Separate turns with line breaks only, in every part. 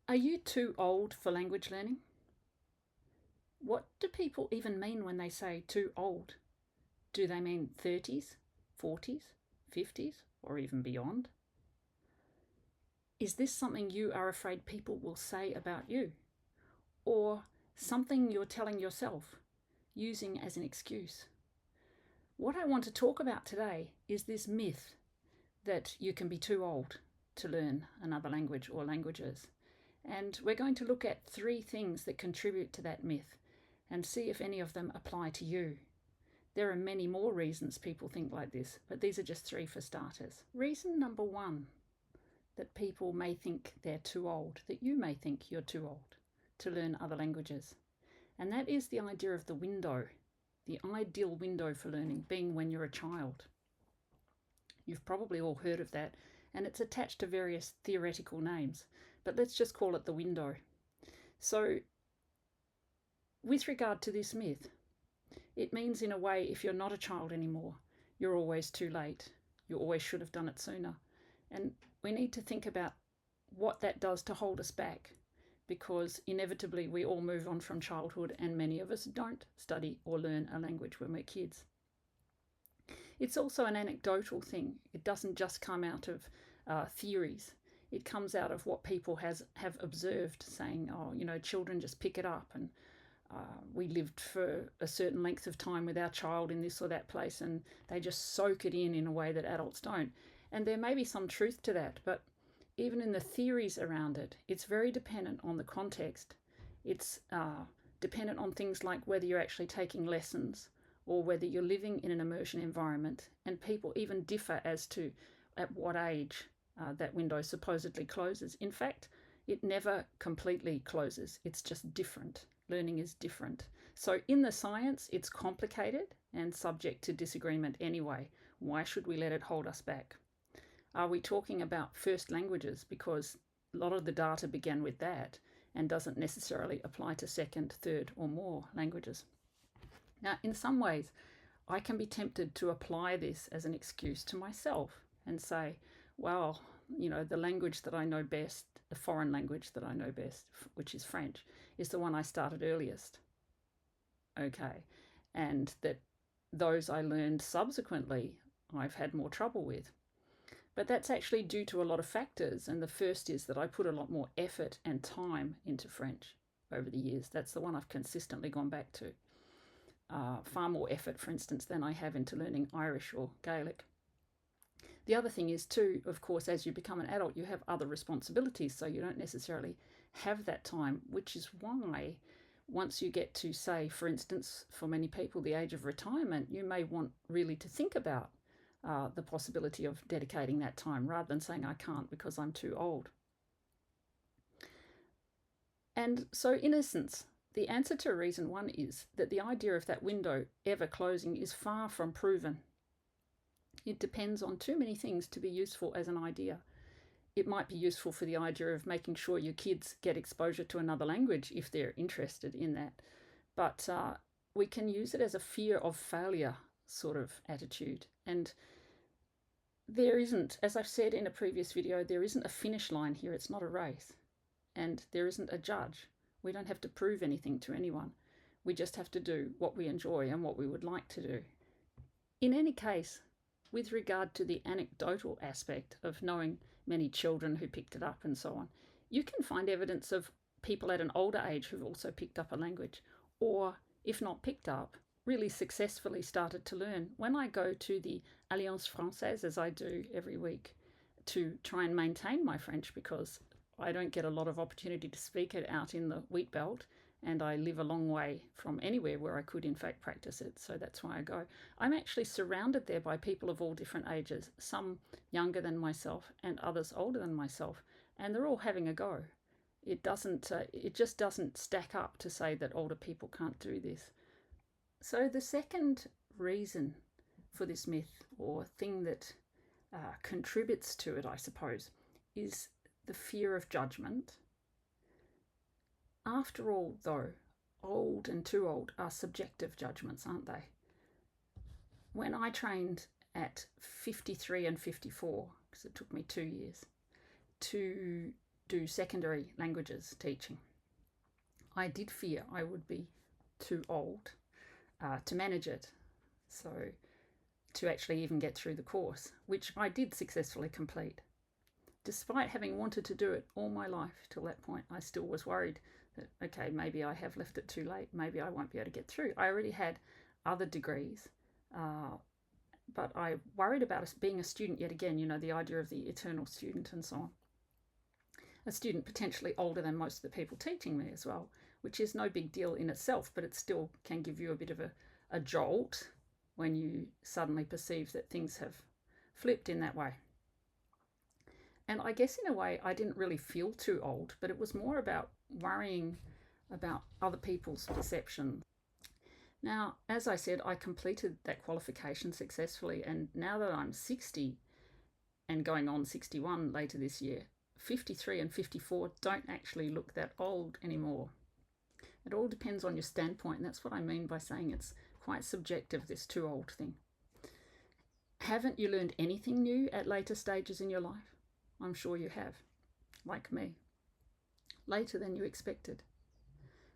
Are you too old for language learning? What do people even mean when they say too old? Do they mean 30s, 40s, 50s, or even beyond? Is this something you are afraid people will say about you? Or something you're telling yourself, using as an excuse? What I want to talk about today is this myth that you can be too old to learn another language or languages. And we're going to look at 3 things that contribute to that myth and see if any of them apply to you. There are many more reasons people think like this, but these are just 3 for starters. Reason number 1 that people may think they're too old, that you may think you're too old to learn other languages. And that is the idea of the window, the ideal window for learning being when you're a child. You've probably all heard of that, and it's attached to various theoretical names, but let's just call it the window. So, with regard to this myth, it means in a way if you're not a child anymore, you're always too late. You always should have done it sooner. And we need to think about what that does to hold us back, because inevitably we all move on from childhood and many of us don't study or learn a language when we're kids. It's also an anecdotal thing. It doesn't just come out of theories. It comes out of what people have observed, saying, children just pick it up, and we lived for a certain length of time with our child in this or that place, and they just soak it in a way that adults don't. And there may be some truth to that, but even in the theories around it, it's very dependent on the context. It's dependent on things like whether you're actually taking lessons or whether you're living in an immersion environment, and people even differ as to at what age that window supposedly closes. In fact, it never completely closes. It's just different. Learning is different. So in the science, it's complicated and subject to disagreement anyway. Why should we let it hold us back? Are we talking about first languages? Because a lot of the data began with that and doesn't necessarily apply to second, third, or more languages. Now, in some ways, I can be tempted to apply this as an excuse to myself and say, well, the language that I know best, the foreign language that I know best, which is French, is the one I started earliest. Okay. And that those I learned subsequently, I've had more trouble with. But that's actually due to a lot of factors. And the first is that I put a lot more effort and time into French over the years. That's the one I've consistently gone back to. Far more effort, for instance, than I have into learning Irish or Gaelic. The other thing is too, of course, as you become an adult, you have other responsibilities, so you don't necessarily have that time, which is why once you get to, say, for instance, for many people, the age of retirement, you may want really to think about the possibility of dedicating that time rather than saying I can't because I'm too old. And so in essence, the answer to reason 1 is that the idea of that window ever closing is far from proven. It depends on too many things to be useful as an idea. It might be useful for the idea of making sure your kids get exposure to another language if they're interested in that. But we can use it as a fear of failure sort of attitude. And there isn't, as I've said in a previous video, there isn't a finish line here. It's not a race. And there isn't a judge. We don't have to prove anything to anyone. We just have to do what we enjoy and what we would like to do. In any case, with regard to the anecdotal aspect of knowing many children who picked it up and so on, you can find evidence of people at an older age who've also picked up a language, or if not picked up, really successfully started to learn. When I go to the Alliance Française, as I do every week, to try and maintain my French, because I don't get a lot of opportunity to speak it out in the wheat belt, and I live a long way from anywhere where I could in fact practice it, so that's why I go. I'm actually surrounded there by people of all different ages, some younger than myself and others older than myself, and they're all having a go. It just doesn't stack up to say that older people can't do this. So the second reason for this myth, or thing that contributes to it, I suppose, is the fear of judgment. After all, though, old and too old are subjective judgments, aren't they? When I trained at 53 and 54, because it took me 2 years, to do secondary languages teaching. I did fear I would be too old to manage it, so to actually even get through the course, which I did successfully complete. Despite having wanted to do it all my life till that point, I still was worried that, okay, maybe I have left it too late, maybe I won't be able to get through. I already had other degrees, but I worried about being a student yet again, the idea of the eternal student and so on. A student potentially older than most of the people teaching me as well, which is no big deal in itself, but it still can give you a bit of a jolt when you suddenly perceive that things have flipped in that way. And I guess in a way I didn't really feel too old, but it was more about worrying about other people's perception. Now, as I said, I completed that qualification successfully, and now that I'm 60 and going on 61 later this year, 53 and 54 don't actually look that old anymore. It all depends on your standpoint, and that's what I mean by saying it's quite subjective, this too old thing. Haven't you learned anything new at later stages in your life? I'm sure you have, like me. Later than you expected.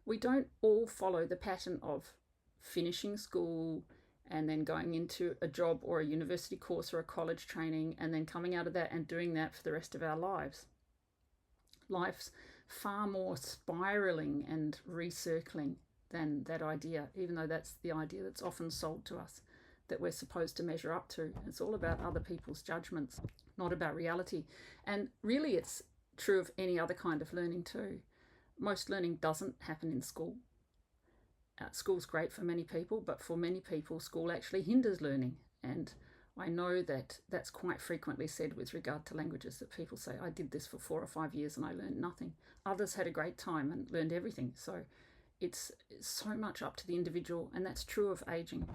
We don't all follow the pattern of finishing school and then going into a job or a university course or a college training and then coming out of that and doing that for the rest of our lives. Life's far more spiraling and recircling than that idea, even though that's the idea that's often sold to us, that we're supposed to measure up to. It's all about other people's judgments, not about reality. And really it's true of any other kind of learning too. Most learning doesn't happen in school. School's great for many people, but for many people school actually hinders learning. And I know that that's quite frequently said with regard to languages, that people say, I did this for 4 or 5 years and I learned nothing. Others had a great time and learned everything. So it's so much up to the individual, and that's true of aging.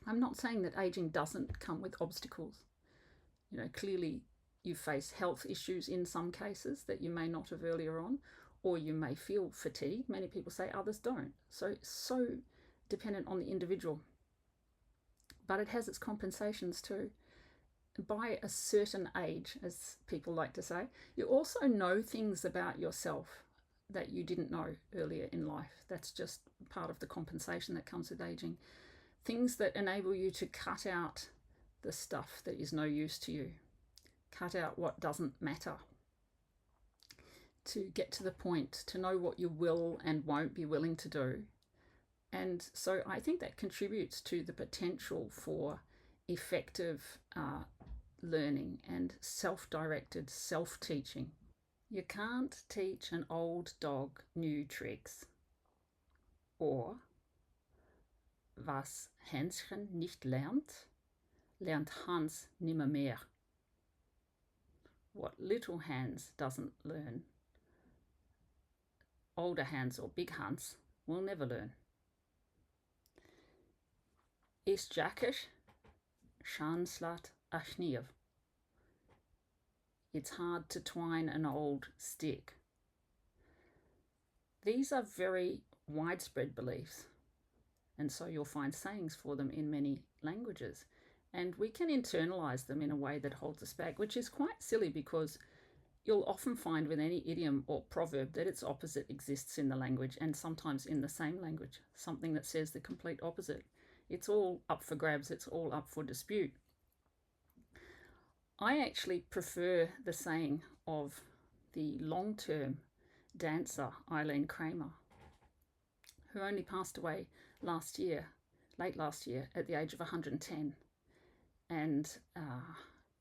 I'm not saying that aging doesn't come with obstacles. Clearly you face health issues in some cases that you may not have earlier on, or you may feel fatigue. Many people say, others don't. So dependent on the individual. But it has its compensations too. By a certain age, as people like to say, you also know things about yourself that you didn't know earlier in life. That's just part of the compensation that comes with aging. Things that enable you to cut out the stuff that is no use to you. Cut out what doesn't matter. To get to the point, to know what you will and won't be willing to do. And so I think that contributes to the potential for effective learning and self-directed self-teaching. You can't teach an old dog new tricks. Or, was Hänschen nicht lernt, lernt Hans nimmermehr. What little Hans doesn't learn, older Hans or big Hans will never learn. Is Jackish Shanslat Ashniv. It's hard to twine an old stick. These are very widespread beliefs, and so you'll find sayings for them in many languages, and we can internalize them in a way that holds us back, which is quite silly because you'll often find with any idiom or proverb that its opposite exists in the language, and sometimes in the same language, something that says the complete opposite. It's all up for grabs, it's all up for dispute. I actually prefer the saying of the long-term dancer Eileen Kramer, who only passed away late last year, at the age of 110, and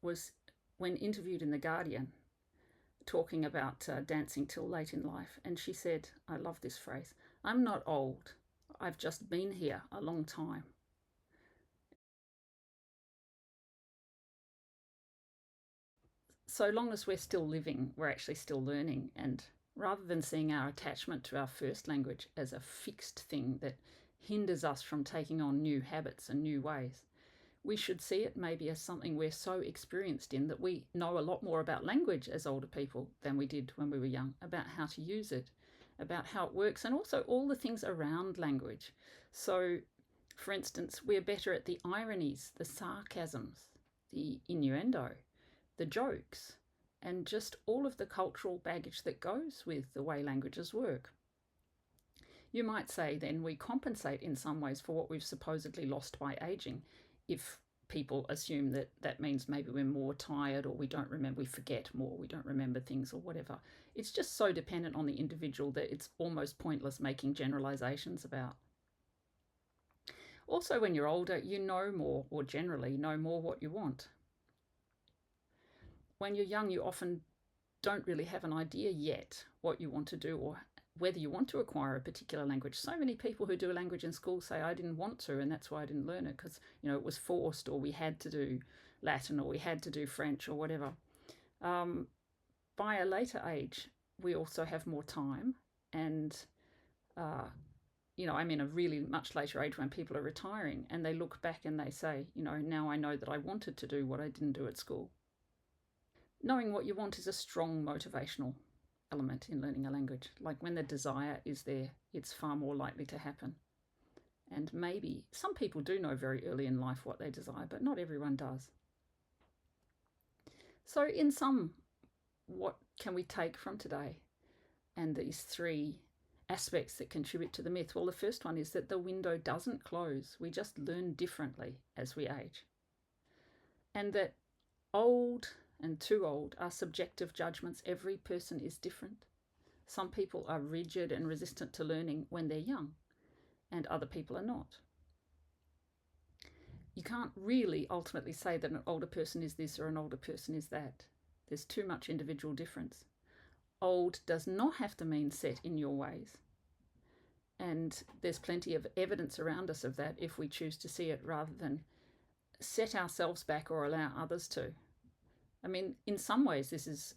was, when interviewed in The Guardian, talking about dancing till late in life, and she said, I love this phrase, I'm not old, I've just been here a long time. So long as we're still living, we're actually still learning, and rather than seeing our attachment to our first language as a fixed thing that hinders us from taking on new habits and new ways, we should see it maybe as something we're so experienced in that we know a lot more about language as older people than we did when we were young, about how to use it, about how it works, and also all the things around language. So, for instance, we're better at the ironies, the sarcasms, the innuendo, the jokes, and just all of the cultural baggage that goes with the way languages work. You might say then we compensate in some ways for what we've supposedly lost by aging, if people assume that that means maybe we're more tired, or we don't remember, we forget more, we don't remember things, or whatever. It's just so dependent on the individual that it's almost pointless making generalizations about. Also, when you're older, you know more, or generally know more, what you want. When you're young, you often don't really have an idea yet what you want to do, or whether you want to acquire a particular language. So many people who do a language in school say, I didn't want to, and that's why I didn't learn it, because it was forced, or we had to do Latin, or we had to do French, or whatever. By a later age, we also have more time, and I'm in a really much later age when people are retiring, and they look back and they say, now I know that I wanted to do what I didn't do at school. Knowing what you want is a strong motivational element in learning a language. Like, when the desire is there, it's far more likely to happen. And maybe some people do know very early in life what they desire, but not everyone does. So in sum, what can we take from today and these three aspects that contribute to the myth? Well, the first one is that the window doesn't close. We just learn differently as we age. And that old and too old are subjective judgments. Every person is different. Some people are rigid and resistant to learning when they're young, and other people are not. You can't really ultimately say that an older person is this or an older person is that. There's too much individual difference. Old does not have to mean set in your ways. And there's plenty of evidence around us of that if we choose to see it, rather than set ourselves back or allow others to. I mean, in some ways, this is,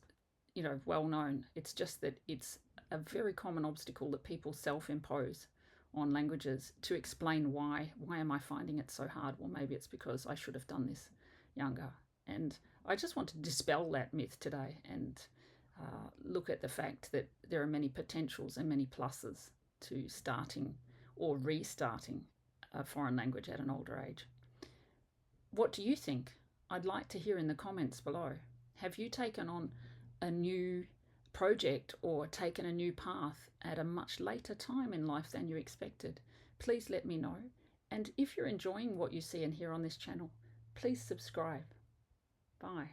well known. It's just that it's a very common obstacle that people self-impose on languages to explain why am I finding it so hard? Well, maybe it's because I should have done this younger. And I just want to dispel that myth today and look at the fact that there are many potentials and many pluses to starting or restarting a foreign language at an older age. What do you think? I'd like to hear in the comments below. Have you taken on a new project or taken a new path at a much later time in life than you expected? Please let me know. And if you're enjoying what you see and hear on this channel, please subscribe. Bye.